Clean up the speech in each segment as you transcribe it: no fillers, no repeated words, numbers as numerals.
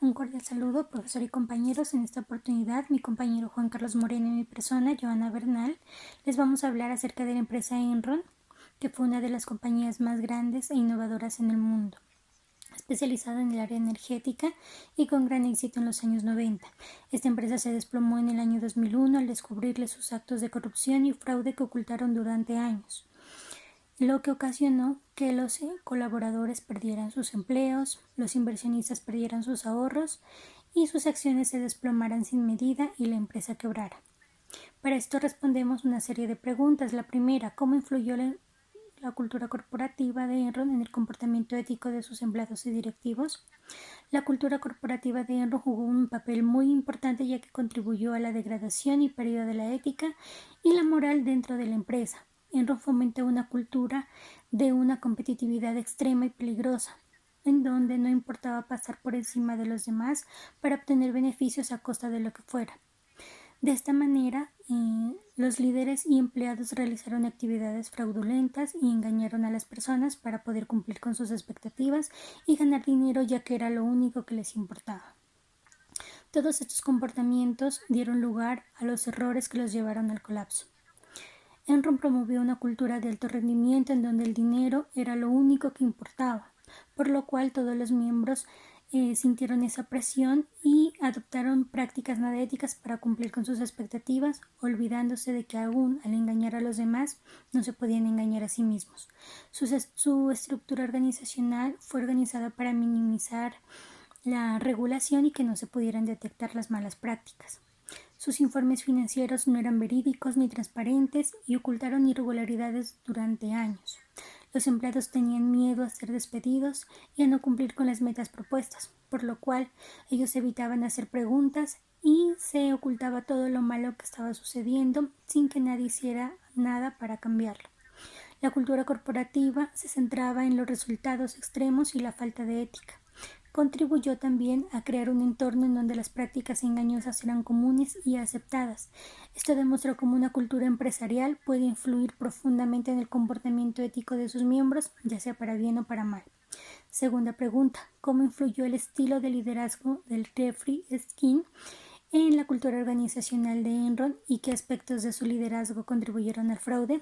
Un cordial saludo, profesor y compañeros. En esta oportunidad, mi compañero Juan Carlos Moreno y mi persona, Joana Bernal, les vamos a hablar acerca de la empresa Enron, que fue una de las compañías más grandes e innovadoras en el mundo, especializada en el área energética y con gran éxito en los años 90. Esta empresa se desplomó en el año 2001 al descubrirle sus actos de corrupción y fraude que ocultaron durante años, lo que ocasionó que los colaboradores perdieran sus empleos, los inversionistas perdieran sus ahorros y sus acciones se desplomaran sin medida y la empresa quebrara. Para esto respondemos una serie de preguntas. La primera, ¿cómo influyó la cultura corporativa de Enron en el comportamiento ético de sus empleados y directivos? La cultura corporativa de Enron jugó un papel muy importante ya que contribuyó a la degradación y pérdida de la ética y la moral dentro de la empresa. Enron fomentó una cultura de una competitividad extrema y peligrosa, en donde no importaba pasar por encima de los demás para obtener beneficios a costa de lo que fuera. De esta manera, los líderes y empleados realizaron actividades fraudulentas y engañaron a las personas para poder cumplir con sus expectativas y ganar dinero, ya que era lo único que les importaba. Todos estos comportamientos dieron lugar a los errores que los llevaron al colapso. Enron promovió una cultura de alto rendimiento en donde el dinero era lo único que importaba, por lo cual todos los miembros sintieron esa presión y adoptaron prácticas nada éticas para cumplir con sus expectativas, olvidándose de que aún al engañar a los demás no se podían engañar a sí mismos. Su estructura organizacional fue organizada para minimizar la regulación y que no se pudieran detectar las malas prácticas. Sus informes financieros no eran verídicos ni transparentes y ocultaron irregularidades durante años. Los empleados tenían miedo a ser despedidos y a no cumplir con las metas propuestas, por lo cual ellos evitaban hacer preguntas y se ocultaba todo lo malo que estaba sucediendo sin que nadie hiciera nada para cambiarlo. La cultura corporativa se centraba en los resultados extremos y la falta de ética. Contribuyó también a crear un entorno en donde las prácticas engañosas eran comunes y aceptadas. Esto demostró cómo una cultura empresarial puede influir profundamente en el comportamiento ético de sus miembros, ya sea para bien o para mal. Segunda pregunta, ¿cómo influyó el estilo de liderazgo del Jeffrey Skin en la cultura organizacional de Enron y qué aspectos de su liderazgo contribuyeron al fraude?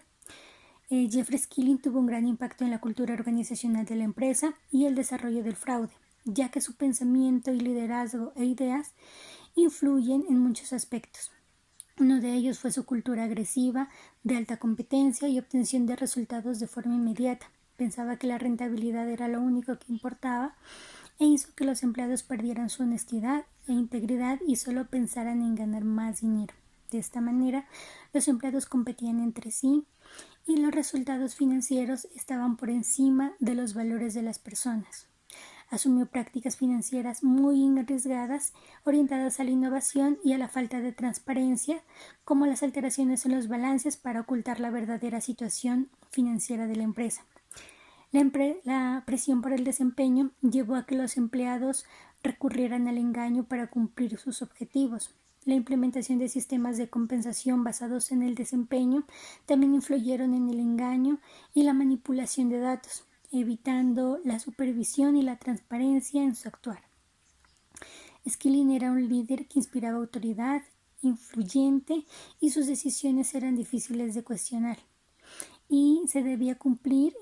Jeffrey Skilling tuvo un gran impacto en la cultura organizacional de la empresa y el desarrollo del fraude, ya que su pensamiento y liderazgo e ideas influyen en muchos aspectos. Uno de ellos fue su cultura agresiva, de alta competencia y obtención de resultados de forma inmediata. Pensaba que la rentabilidad era lo único que importaba e hizo que los empleados perdieran su honestidad e integridad y solo pensaran en ganar más dinero. De esta manera, los empleados competían entre sí y los resultados financieros estaban por encima de los valores de las personas. Asumió prácticas financieras muy arriesgadas, orientadas a la innovación y a la falta de transparencia, como las alteraciones en los balances para ocultar la verdadera situación financiera de la empresa. La presión por el desempeño llevó a que los empleados recurrieran al engaño para cumplir sus objetivos. La implementación de sistemas de compensación basados en el desempeño también influyeron en el engaño y la manipulación de datos, evitando la supervisión y la transparencia en su actuar. Skilling era un líder que inspiraba autoridad, influyente y sus decisiones eran difíciles de cuestionar y se debía cumplir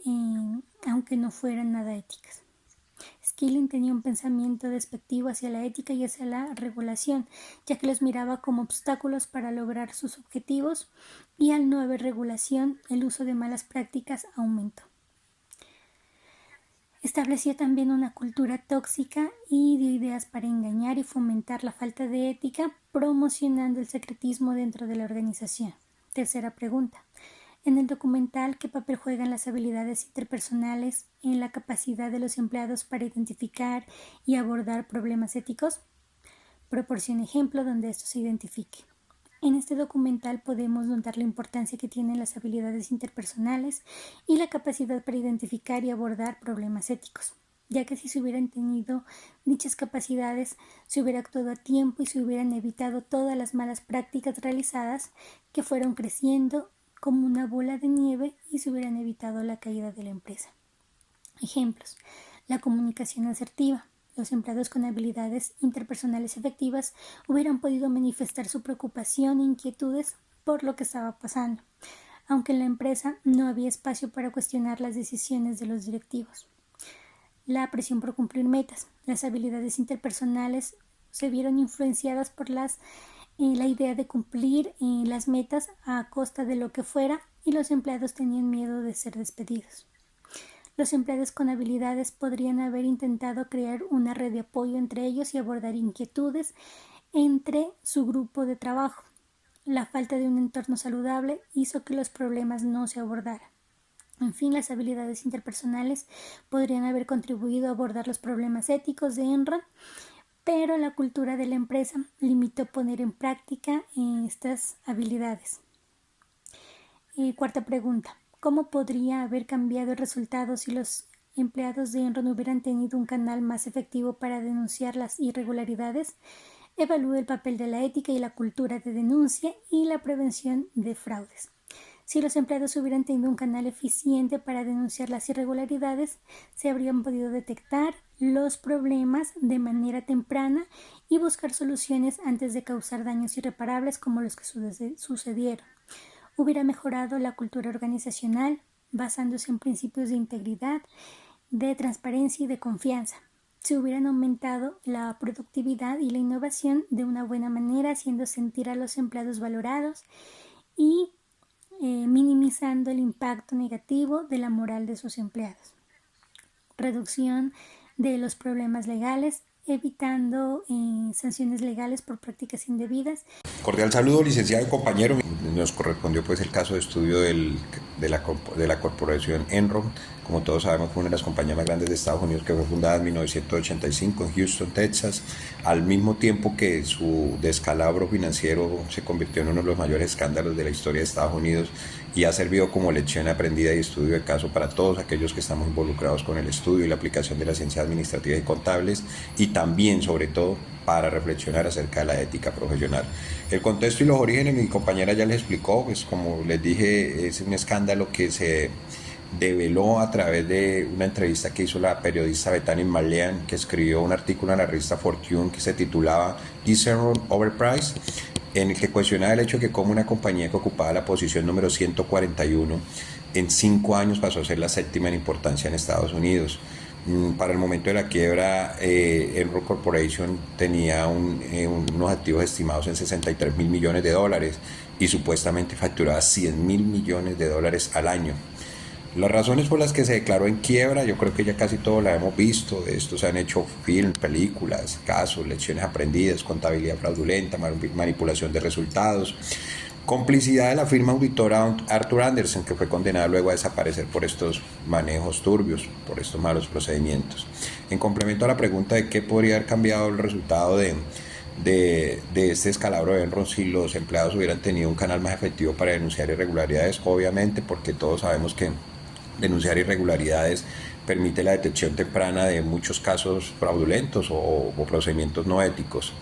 aunque no fueran nada éticas. Skilling tenía un pensamiento despectivo hacia la ética y hacia la regulación, ya que los miraba como obstáculos para lograr sus objetivos y al no haber regulación, el uso de malas prácticas aumentó. Estableció también una cultura tóxica y dio ideas para engañar y fomentar la falta de ética, promocionando el secretismo dentro de la organización. Tercera pregunta. En el documental, ¿qué papel juegan las habilidades interpersonales en la capacidad de los empleados para identificar y abordar problemas éticos? Proporciona ejemplo donde esto se identifique. En este documental podemos notar la importancia que tienen las habilidades interpersonales y la capacidad para identificar y abordar problemas éticos, ya que si se hubieran tenido dichas capacidades, se hubiera actuado a tiempo y se hubieran evitado todas las malas prácticas realizadas que fueron creciendo como una bola de nieve y se hubieran evitado la caída de la empresa. Ejemplos. La comunicación asertiva. los empleados con habilidades interpersonales efectivas hubieran podido manifestar su preocupación e inquietudes por lo que estaba pasando, aunque en la empresa no había espacio para cuestionar las decisiones de los directivos. La presión por cumplir metas. Las habilidades interpersonales se vieron influenciadas por la idea de cumplir las metas a costa de lo que fuera, y los empleados tenían miedo de ser despedidos. Los empleados con habilidades podrían haber intentado crear una red de apoyo entre ellos y abordar inquietudes entre su grupo de trabajo. La falta de un entorno saludable hizo que los problemas no se abordaran. En fin, las habilidades interpersonales podrían haber contribuido a abordar los problemas éticos de Enron, pero la cultura de la empresa limitó poner en práctica estas habilidades. Cuarta pregunta. ¿Cómo podría haber cambiado el resultado si los empleados de Enron hubieran tenido un canal más efectivo para denunciar las irregularidades? Evalúe el papel de la ética y la cultura de denuncia y la prevención de fraudes. Si los empleados hubieran tenido un canal eficiente para denunciar las irregularidades, se habrían podido detectar los problemas de manera temprana y buscar soluciones antes de causar daños irreparables como los que sucedieron. Hubiera mejorado la cultura organizacional basándose en principios de integridad, de transparencia y de confianza. Se hubieran aumentado la productividad y la innovación de una buena manera, haciendo sentir a los empleados valorados y minimizando el impacto negativo de la moral de sus empleados. Reducción de los problemas legales, evitando sanciones legales por prácticas indebidas. Cordial saludo, licenciado y compañero. Nos correspondió pues el caso de estudio de la corporación Enron. Como todos sabemos, fue una de las compañías más grandes de Estados Unidos, que fue fundada en 1985 en Houston, Texas, al mismo tiempo que su descalabro financiero se convirtió en uno de los mayores escándalos de la historia de Estados Unidos, y ha servido como lección aprendida y estudio de caso para todos aquellos que estamos involucrados con el estudio y la aplicación de las ciencias administrativas y contables, y también, sobre todo, para reflexionar acerca de la ética profesional. El contexto y los orígenes, mi compañera ya les explicó. Pues como les dije, es un escándalo que se develó a través de una entrevista que hizo la periodista Bethany Marlean, que escribió un artículo en la revista Fortune que se titulaba "Is Enron Overpriced?", en el que cuestionaba el hecho de que como una compañía que ocupaba la posición número 141 en 5 años pasó a ser la séptima en importancia en Estados Unidos. Para el momento de la quiebra, Enron Corporation tenía unos activos estimados en $63 mil millones y supuestamente facturaba $100 mil millones al año. Las razones por las que se declaró en quiebra, yo creo que ya casi todos la hemos visto. De esto se han hecho películas, casos, lecciones aprendidas, contabilidad fraudulenta, manipulación de resultados, complicidad de la firma auditora Arthur Andersen, que fue condenada luego a desaparecer por estos manejos turbios, por estos malos procedimientos. En complemento a la pregunta de qué podría haber cambiado el resultado de este descalabro de Enron si los empleados hubieran tenido un canal más efectivo para denunciar irregularidades, obviamente, porque todos sabemos que denunciar irregularidades permite la detección temprana de muchos casos fraudulentos o procedimientos no éticos.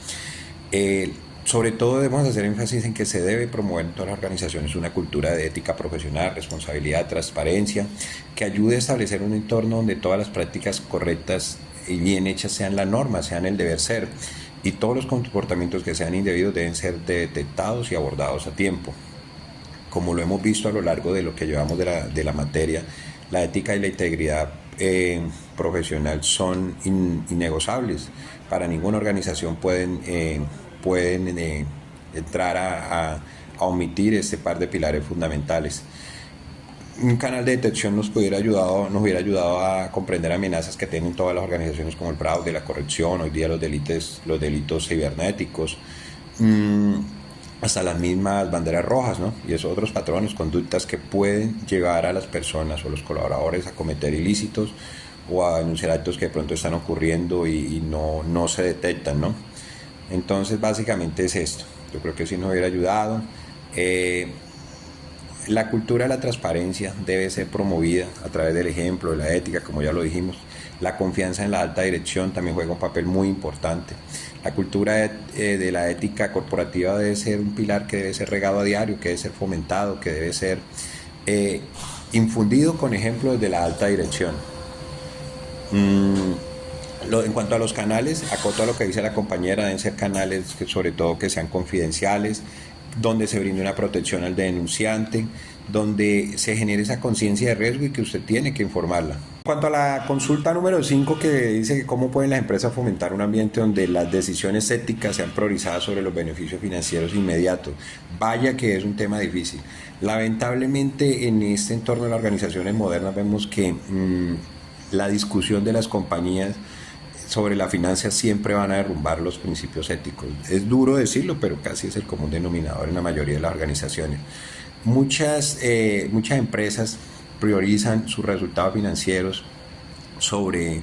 Sobre todo debemos hacer énfasis en que se debe promover en todas las organizaciones una cultura de ética profesional, responsabilidad, transparencia, que ayude a establecer un entorno donde todas las prácticas correctas y bien hechas sean la norma, sean el deber ser, y todos los comportamientos que sean indebidos deben ser detectados y abordados a tiempo. Como lo hemos visto a lo largo de lo que llevamos de la materia, la ética y la integridad profesional son innegociables. Para ninguna organización pueden entrar a omitir este par de pilares fundamentales. Un canal de detección nos hubiera ayudado a comprender amenazas que tienen todas las organizaciones, como el fraude, la corrupción, hoy día los delitos cibernéticos, hasta las mismas banderas rojas, ¿no? Y esos otros patrones, conductas que pueden llevar a las personas o los colaboradores a cometer ilícitos o a denunciar actos que de pronto están ocurriendo y no se detectan, ¿no? Entonces básicamente es esto. Yo creo que sí nos hubiera ayudado. La cultura de la transparencia debe ser promovida a través del ejemplo, de la ética, como ya lo dijimos. La confianza en la alta dirección también juega un papel muy importante. La cultura de la ética corporativa debe ser un pilar que debe ser regado a diario, que debe ser fomentado, que debe ser infundido con ejemplos de la alta dirección. En cuanto a los canales, acoto a lo que dice la compañera, deben ser canales que sobre todo que sean confidenciales, donde se brinde una protección al denunciante, donde se genere esa conciencia de riesgo y que usted tiene que informarla. En cuanto a la consulta número 5 que dice que cómo pueden las empresas fomentar un ambiente donde las decisiones éticas sean priorizadas sobre los beneficios financieros inmediatos, vaya que es un tema difícil. Lamentablemente en este entorno de las organizaciones modernas vemos que la discusión de las compañías sobre la finanza siempre van a derrumbar los principios éticos. Es duro decirlo, pero casi es el común denominador en la mayoría de las organizaciones. Muchas empresas priorizan sus resultados financieros sobre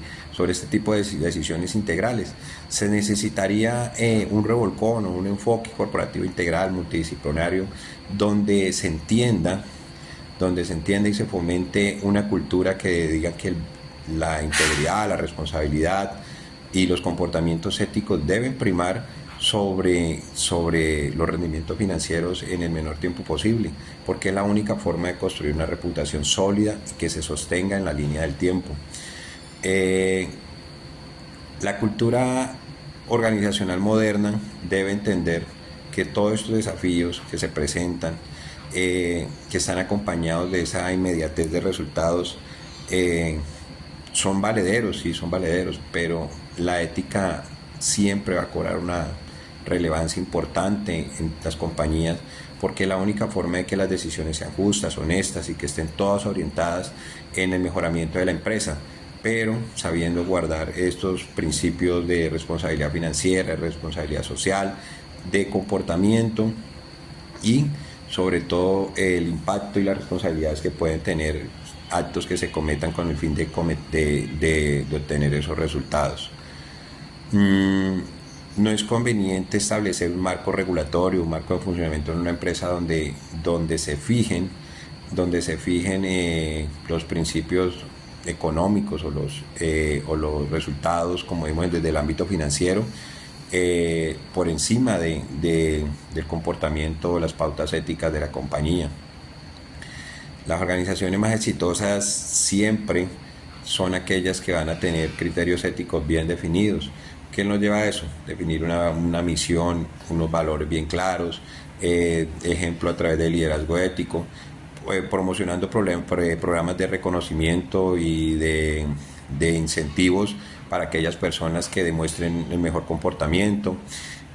este tipo de decisiones integrales. Se necesitaría un revolcón o un enfoque corporativo integral, multidisciplinario, donde se entienda y se fomente una cultura que diga que la integridad, la responsabilidad y los comportamientos éticos deben primar sobre los rendimientos financieros en el menor tiempo posible, porque es la única forma de construir una reputación sólida y que se sostenga en la línea del tiempo. La cultura organizacional moderna debe entender que todos estos desafíos que se presentan, que están acompañados de esa inmediatez de resultados, son valederos, pero la ética siempre va a cobrar una relevancia importante en las compañías, porque es la única forma de que las decisiones sean justas, honestas y que estén todas orientadas en el mejoramiento de la empresa, pero sabiendo guardar estos principios de responsabilidad financiera, de responsabilidad social, de comportamiento y sobre todo el impacto y las responsabilidades que pueden tener actos que se cometan con el fin de obtener esos resultados. No es conveniente establecer un marco regulatorio, un marco de funcionamiento en una empresa donde se fijen los principios económicos o los resultados, como vimos desde el ámbito financiero, por encima del comportamiento o las pautas éticas de la compañía. Las organizaciones más exitosas siempre son aquellas que van a tener criterios éticos bien definidos. ¿Qué nos lleva a eso? Definir una misión, unos valores bien claros, ejemplo a través del liderazgo ético, promocionando programas de reconocimiento y de incentivos para aquellas personas que demuestren el mejor comportamiento.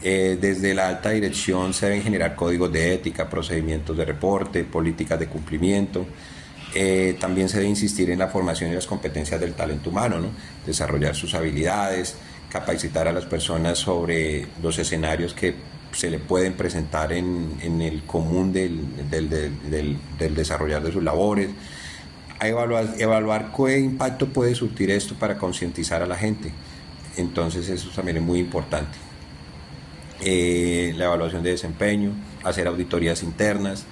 Desde la alta dirección se deben generar códigos de ética, procedimientos de reporte, políticas de cumplimiento. También se debe insistir en la formación y las competencias del talento humano, ¿no? Desarrollar sus habilidades, capacitar a las personas sobre los escenarios que se le pueden presentar en el común del desarrollar de sus labores. A evaluar qué impacto puede surtir esto para concientizar a la gente. Entonces eso también es muy importante. La evaluación de desempeño, hacer auditorías internas,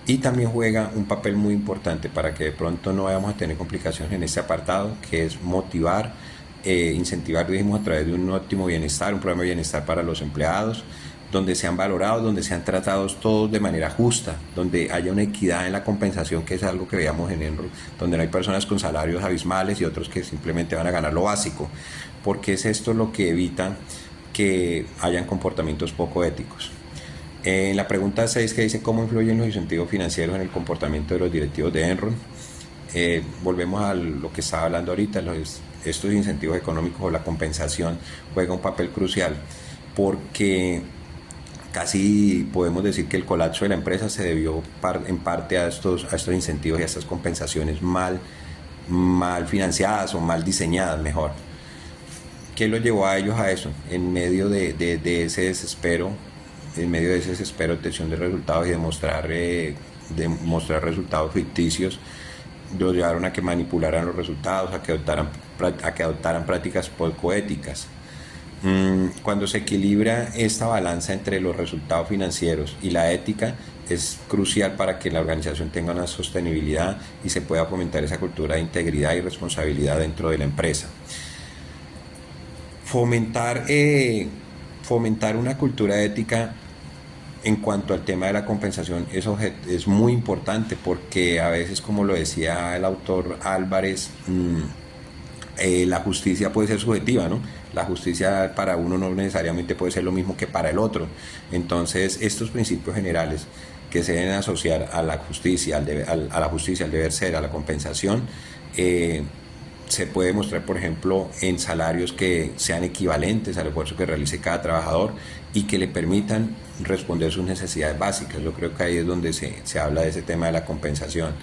y también juega un papel muy importante para que de pronto no vayamos a tener complicaciones en este apartado, que es motivar, incentivar, dijimos, a través de un óptimo bienestar, un programa de bienestar para los empleados, donde sean valorados, donde sean tratados todos de manera justa, donde haya una equidad en la compensación, que es algo que veíamos en Enron, donde no hay personas con salarios abismales y otros que simplemente van a ganar lo básico, porque es esto lo que evita que hayan comportamientos poco éticos. En la pregunta 6, que dice cómo influyen los incentivos financieros en el comportamiento de los directivos de Enron, volvemos a lo que estaba hablando ahorita. Estos incentivos económicos o la compensación juega un papel crucial, porque casi podemos decir que el colapso de la empresa se debió en parte a estos incentivos y a estas compensaciones mal financiadas o mal diseñadas, mejor. ¿Qué los llevó a ellos a eso? En medio de ese desespero, de obtención de resultados y de mostrar resultados ficticios, los llevaron a que manipularan los resultados, a que adoptaran prácticas poco éticas. Cuando se equilibra esta balanza entre los resultados financieros y la ética, es crucial para que la organización tenga una sostenibilidad y se pueda fomentar esa cultura de integridad y responsabilidad dentro de la empresa. Fomentar una cultura ética en cuanto al tema de la compensación es muy importante, porque a veces, como lo decía el autor Álvarez, La justicia puede ser subjetiva, ¿no? La justicia para uno no necesariamente puede ser lo mismo que para el otro. Entonces, estos principios generales que se deben asociar a la justicia, a la justicia, al deber ser, a la compensación, se puede mostrar, por ejemplo, en salarios que sean equivalentes al esfuerzo que realice cada trabajador y que le permitan responder sus necesidades básicas. Yo creo que ahí es donde se habla de ese tema de la compensación.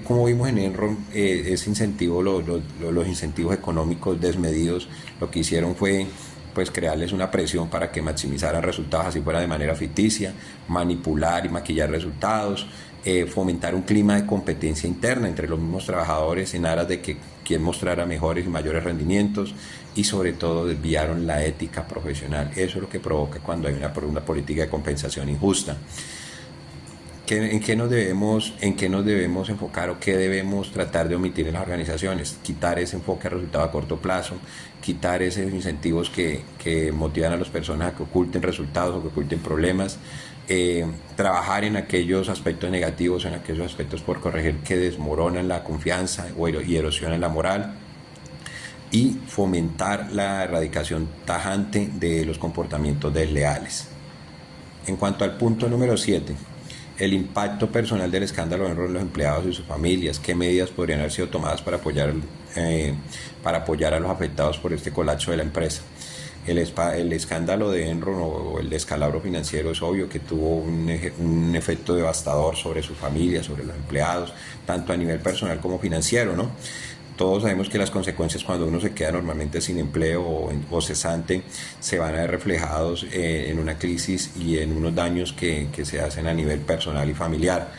Como vimos en Enron, ese incentivo, los incentivos económicos desmedidos, lo que hicieron fue pues crearles una presión para que maximizaran resultados así fuera de manera ficticia, manipular y maquillar resultados, fomentar un clima de competencia interna entre los mismos trabajadores en aras de que quien mostrara mejores y mayores rendimientos, y sobre todo desviaron la ética profesional. Eso es lo que provoca cuando hay una política de compensación injusta. ¿En qué nos debemos enfocar o qué debemos tratar de omitir en las organizaciones? Quitar ese enfoque a resultado a corto plazo, quitar esos incentivos que motivan a las personas a que oculten resultados o que oculten problemas, trabajar en aquellos aspectos negativos, en aquellos aspectos por corregir que desmoronan la confianza y erosionan la moral, y fomentar la erradicación tajante de los comportamientos desleales. En cuanto al punto número 7, el impacto personal del escándalo en los empleados y sus familias, qué medidas podrían haber sido tomadas para apoyar a los afectados por este colapso de la empresa. El escándalo de Enron o el descalabro financiero es obvio que tuvo un efecto devastador sobre su familia, sobre los empleados, tanto a nivel personal como financiero, ¿no? Todos sabemos que las consecuencias cuando uno se queda normalmente sin empleo o cesante se van a ver reflejados en una crisis y en unos daños que se hacen a nivel personal y familiar.